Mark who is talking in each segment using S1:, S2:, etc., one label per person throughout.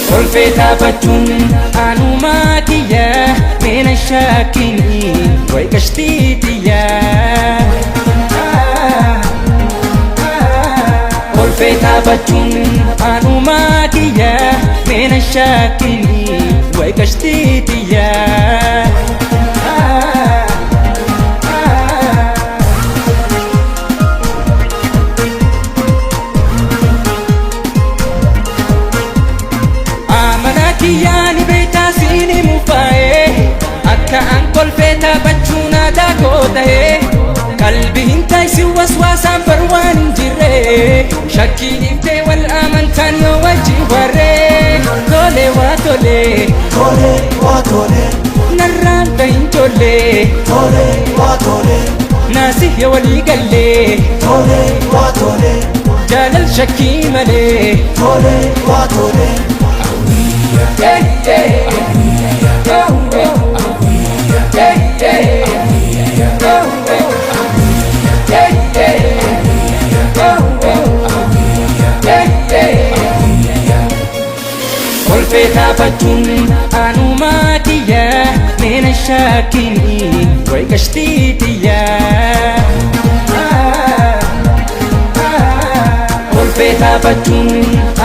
S1: kolfeeta bachuun anumaa kiyya meena shaakini way kashtiitiyya kolfeeta bachuun anumaa kiyya meena shaakini way kashtiitiyya yani beeta sini mufae akka an kolfeeta bachuna da gotae qalbi hintay si waswasan barwan jirre shakki dibte wal amantan yo waji warre tole wa tole tole wa tole narran da intole tole wa tole nasi ya wali galle tole wa tole jalal shakki male tole wa tole kolfeeta bachuun anumaa kiyya meena shaakini way kashtiitiyya kolfeeta bachuun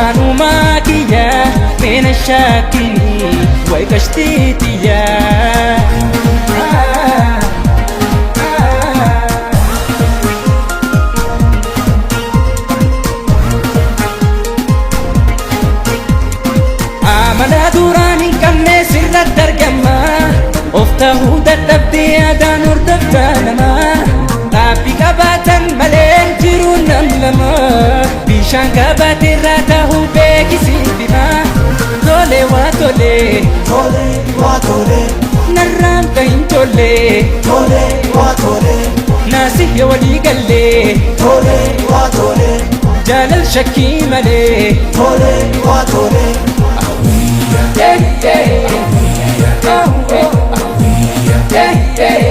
S1: anumaa kiyya meena shaakini way kashtiitiyya amala duraan hin qabne sirratti argama of ta'uu dadhabdee adaan hordoftaa nama dhaabbii qabaatan malee jiruun nam lama bishaan qabateerraa ta'uu beekisiifima tole waa tole tole waa tole narraan ta'in tolle tole waa tole naasif ya walii galle tole waa tole jaalal shakkii malee tole waa tole yeah, yeah, yeah, yeah, yeah.